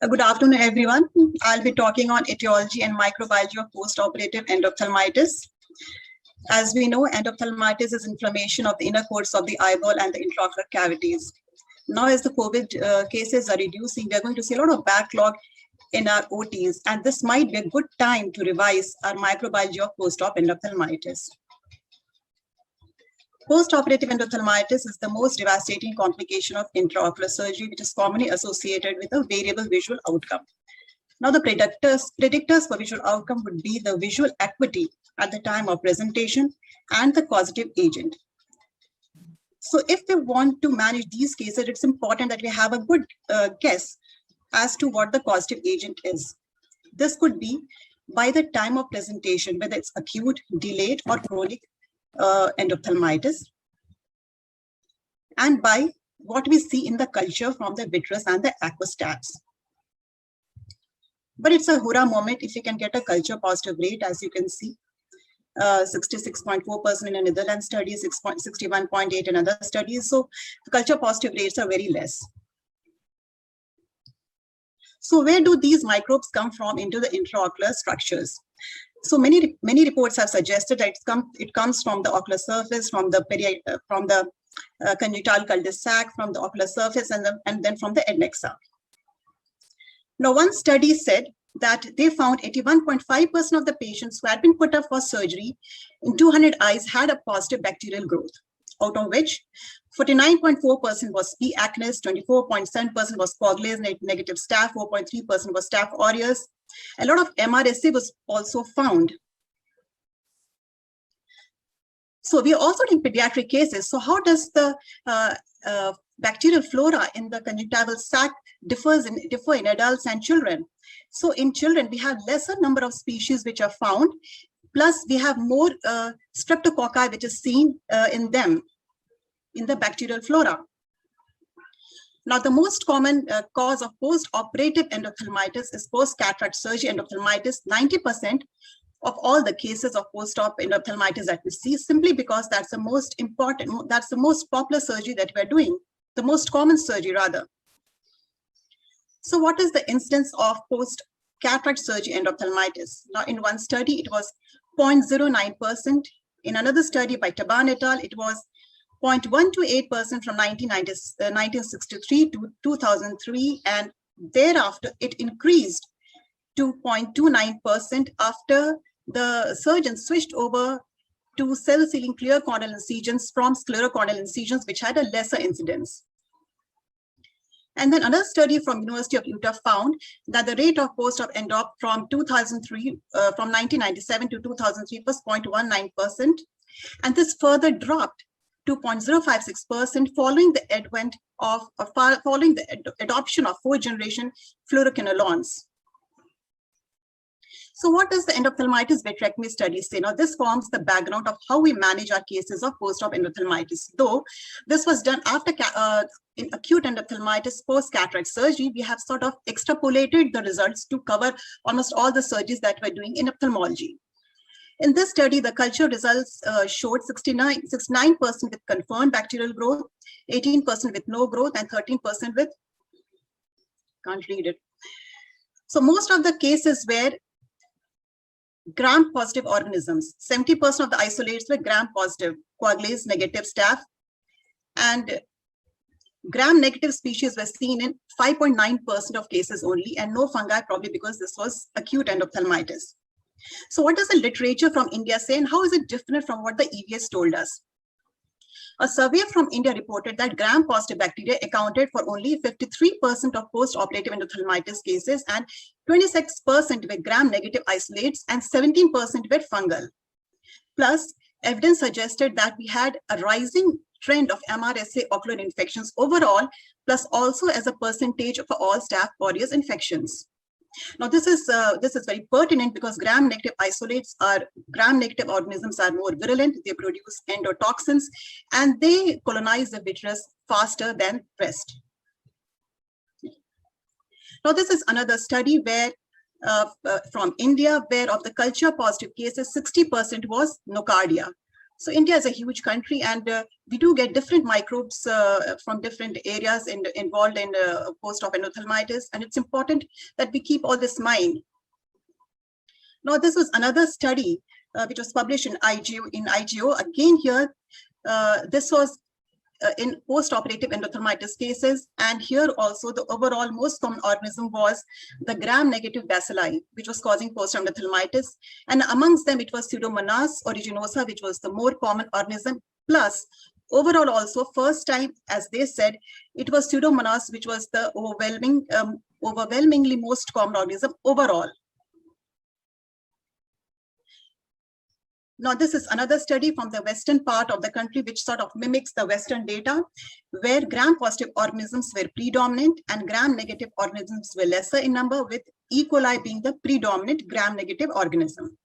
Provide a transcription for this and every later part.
Good afternoon, everyone. I'll be talking on etiology and microbiology of postoperative endophthalmitis. As we know, endophthalmitis is inflammation of the inner courts of the eyeball and the intraocular cavities. Now, as the COVID cases are reducing, we are going to see a lot of backlog in our OTs, and this might be a good time to revise our microbiology of post-op endophthalmitis. Postoperative endophthalmitis is the most devastating complication of intraocular surgery, which is commonly associated with a variable visual outcome. Now, the predictors for visual outcome would be the visual acuity at the time of presentation and the causative agent. So if we want to manage these cases, it's important that we have a good guess as to what the causative agent is. This could be by the time of presentation, whether it's acute, delayed, or chronic endophthalmitis, and by what we see in the culture from the vitreous and the aquostats. But it's a hurrah moment if you can get a culture positive rate, as you can see, 66.4% in a Netherlands study, 61.8 in other studies. So the culture positive rates are very less. So where do these microbes come from into the intraocular structures? So many reports have suggested that it comes from the ocular surface, from the conjunctival cul-de-sac, from the ocular surface, and then from the adnexa. Now, one study said that they found 81.5% of the patients who had been put up for surgery in 200 eyes had a positive bacterial growth, out of which 49.4% was P. acnes, 24.7% was Coagulase negative staph, 4.3% was Staph aureus. A lot of MRSA was also found. So we are also in pediatric cases. So how does the bacterial flora in the conjunctival sac differ in adults and children? So in children, we have lesser number of species which are found, plus we have more streptococci which is seen in them, in the bacterial flora. Now, the most common cause of post-operative endophthalmitis is post-cataract surgery endophthalmitis. 90% of all the cases of post-op endophthalmitis that we see, simply because that's the most important, that's the most popular surgery that we're doing, the most common surgery rather. So what is the incidence of post-cataract surgery endophthalmitis? Now, in one study, it was 0.09%. In another study by Taban et al., it was 0.128% from 1963 to 2003, and thereafter it increased to 0.29% after the surgeon switched over to cell-sealing clear corneal incisions from sclerocorneal incisions, which had a lesser incidence. And then another study from University of Utah found that the rate of post-op endop from 1997 to 2003 was 0.19%, and this further dropped to 0.056% following the adoption of fourth-generation fluoroquinolones. So what does the endophthalmitis vitrectomy study say? Now, this forms the background of how we manage our cases of post-op endophthalmitis. Though this was done after in acute endophthalmitis post-cataract surgery, we have sort of extrapolated the results to cover almost all the surgeries that we're doing in ophthalmology. In this study, the culture results showed 69% with confirmed bacterial growth, 18% with no growth, and 13% with, can't read it. So most of the cases were gram-positive organisms. 70% of the isolates were gram-positive, Coagulase negative staph, and gram-negative species were seen in 5.9% of cases only, and no fungi, probably because this was acute endophthalmitis. So what does the literature from India say, and how is it different from what the EVS told us? A survey from India reported that gram-positive bacteria accounted for only 53% of post-operative endophthalmitis cases, and 26% were gram-negative isolates, and 17% were fungal. Plus, evidence suggested that we had a rising trend of MRSA ocular infections overall, plus also as a percentage of all Staph aureus infections. Now, this is very pertinent because gram-negative gram-negative organisms are more virulent. They produce endotoxins, and they colonize the vitreous faster than rest. Now, this is another study where from India, where of the culture positive cases, 60% was nocardia. So India is a huge country, and we do get different microbes from different areas involved in post-op endophthalmitis, and it's important that we keep all this in mind. Now, this was another study which was published in IGO. Again here, this was in post-operative endophthalmitis cases, and here also the overall most common organism was the gram-negative bacilli, which was causing post-endophthalmitis, and amongst them it was Pseudomonas aeruginosa, which was the more common organism, plus overall also first time, as they said, it was Pseudomonas which was the overwhelmingly most common organism overall. Now, this is another study from the western part of the country, which sort of mimics the western data, where gram-positive organisms were predominant and gram-negative organisms were lesser in number, with E. coli being the predominant gram-negative organism.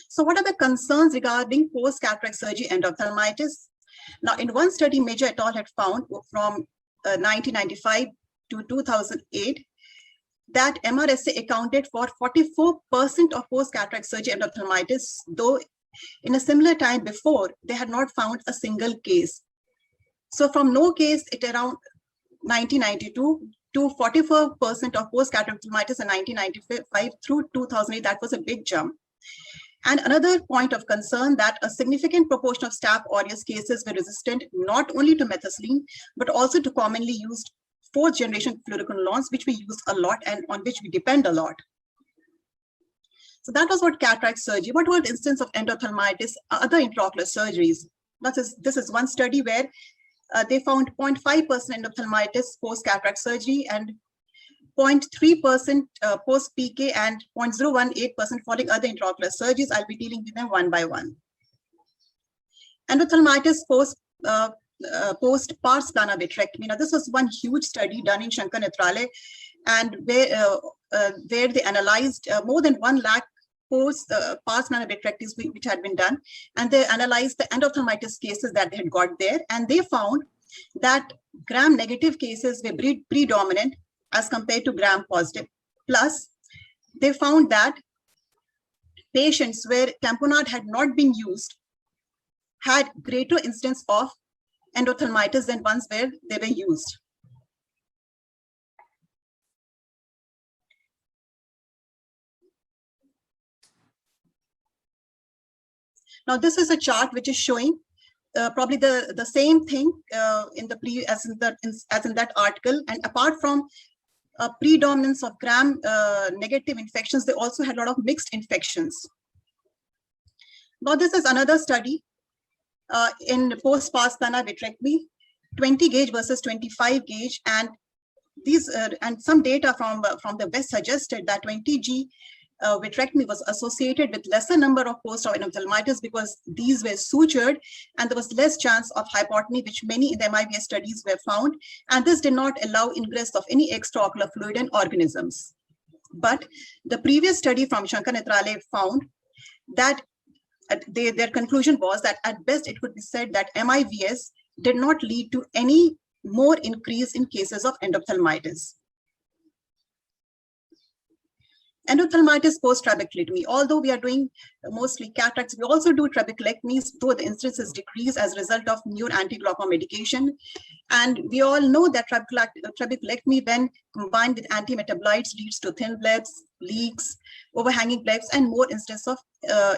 So what are the concerns regarding post-cataract surgery endophthalmitis? Now, in one study, Major et al. Had found from 1995 to 2008, that MRSA accounted for 44% of post-cataract surgery endophthalmitis, though in a similar time before, they had not found a single case. So from no case at around 1992 to 44% of post-cataract endophthalmitis in 1995 through 2008, that was a big jump. And another point of concern, that a significant proportion of Staph aureus cases were resistant not only to methicillin, but also to commonly used fourth generation fluoroquinolones, which we use a lot and on which we depend a lot. So that was what cataract surgery. What about instance of endophthalmitis, other intraocular surgeries? This is one study where they found 0.5% endophthalmitis post-cataract surgery and 0.3% post-PK and 0.018% following other intraocular surgeries. I'll be dealing with them one by one. Endophthalmitis post-pars plana vitrectomy. Now, this was one huge study done in Shankar Nethralaya, and where they analyzed more than 1 lakh post-pars plana vitrectomies which had been done, and they analyzed the endophthalmitis cases that they had got there, and they found that gram-negative cases were predominant as compared to gram-positive. Plus, they found that patients where tamponade had not been used had greater incidence of endophthalmitis than ones where they were used. Now, this is a chart which is showing probably the same thing in the as in that article, and apart from predominance of gram-negative infections, they also had a lot of mixed infections. Now, this is another study in post-pars plana vitrectomy, 20 gauge versus 25 gauge, and these and some data from the West suggested that 20G vitrectomy was associated with lesser number of post-op endophthalmitis because these were sutured and there was less chance of hypotony, which many in the MIBS studies were found, and this did not allow ingress of any extraocular fluid and organisms. But the previous study from Shankar Nethralaya found that their conclusion was that at best it could be said that MIVS did not lead to any more increase in cases of endophthalmitis. Endophthalmitis post-trabeculectomy. Although we are doing mostly cataracts, we also do trabeculectomies, though the incidences decrease as a result of new anti-glaucoma medication. And we all know that trabeculectomy, when combined with antimetabolites, leads to thin blebs, leaks, overhanging blebs, and more instances of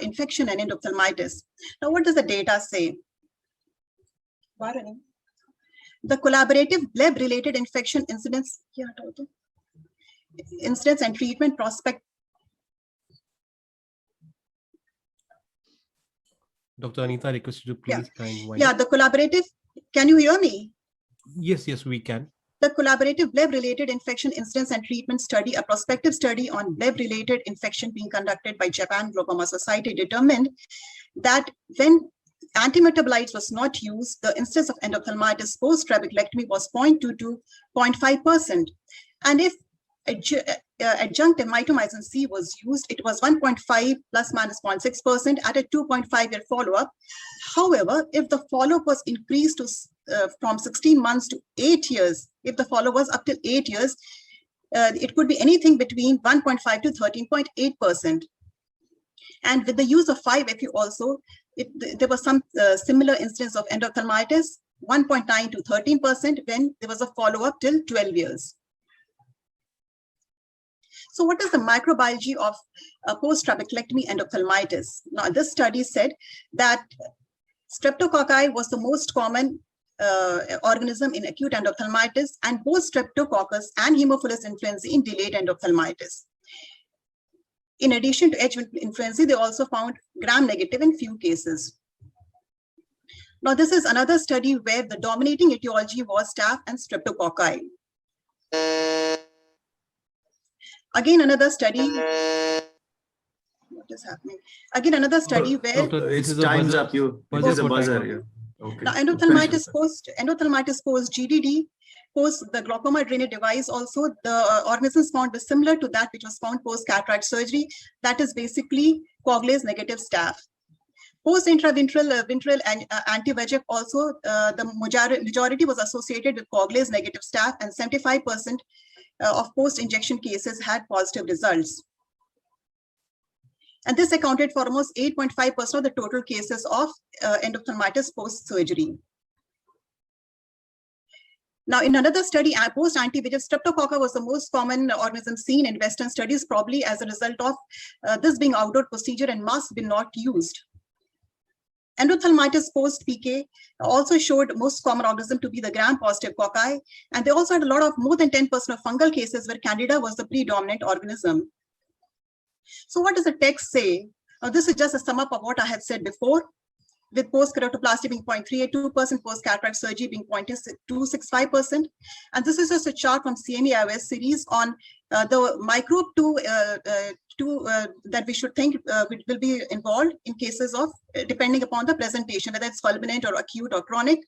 infection and endophthalmitis. Now, what does the data say? The collaborative bleb-related infection incidence and treatment prospect. Dr. Anita, I request you to please kind. Yeah, the collaborative, can you hear me? Yes, we can. The collaborative bleb-related infection incidence and treatment study, a prospective study on bleb-related infection being conducted by Japan Glaucoma Society, determined that when antimetabolites was not used, the incidence of endophthalmitis post-trabeculectomy was 0.2 to 0.5%. And if adjunctive mitomycin C was used, it was 1.5 plus minus 0.6% at a 2.5-year follow-up. However, if the follow-up was increased to from 16 months to 8 years, if the follow-up was up till 8 years, it could be anything between 1.5 to 13.8%. And with the use of 5-FU also, there was some similar incidence of endophthalmitis, 1.9 to 13% when there was a follow-up till 12 years. So what is the microbiology of post-trabeculectomy endophthalmitis? Now, this study said that streptococci was the most common organism in acute endophthalmitis, and both streptococcus and Haemophilus influenzae in delayed endophthalmitis. In addition to H. influenzae, they also found gram-negative in few cases. Now, this is another study where the dominating etiology was staph and streptococci. Again, another study. What is happening? Again, another study where Doctor, It's time's up. It is a buzzer. Yeah. Okay. now endophthalmitis post GDD, post the glaucoma drainage device, also the organisms found was similar to that which was found post cataract surgery. That is basically coagulase negative staph. Post intravitreal ventral anti-VEGF also the majority was associated with coagulase negative staph, and 75% of post-injection cases had positive results. And this accounted for almost 8.5% of the total cases of endophthalmitis post-surgery. Now, in another study, post-anti-VEGF, streptococca was the most common organism seen in Western studies, probably as a result of this being outdoor procedure and masks being not used. Endophthalmitis post-PK also showed most common organism to be the gram-positive cocci, and they also had a lot of more than 10% of fungal cases where Candida was the predominant organism. So what does the text say? This is just a sum up of what I had said before, with post-keratoplasty being 0.382%, post-cataract surgery being 0.265%. And this is just a chart from CME iOS series on the microbe that we should think will be involved in cases of, depending upon the presentation, whether it's fulminant or acute or chronic.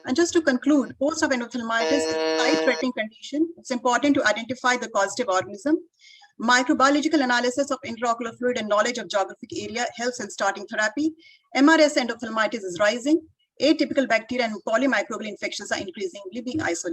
And just to conclude, post-op endophthalmitis is a life-threatening condition. It's important to identify the causative organism. Microbiological analysis of intraocular fluid and knowledge of geographic area helps in starting therapy. MRS endophthalmitis is rising. Atypical bacteria and polymicrobial infections are increasingly being isolated.